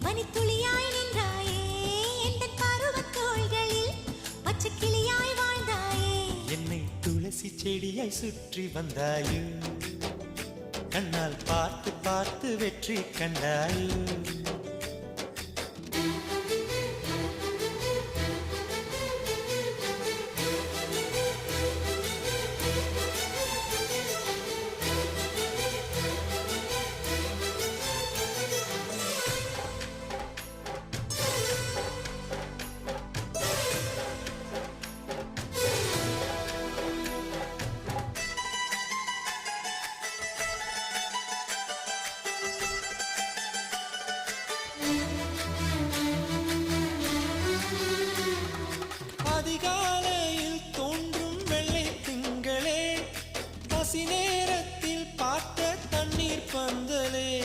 பனித்துளியாய் நின்றாயே எந்தன் பருவத் தோள்களில் பச்சை கிளியாய் வாழ்ந்தாயே என்னை துளசி செடியாய் சுற்றி வந்தாயோ கண்ணால் பார்த்து பார்த்து வெற்றி கண்டாயோ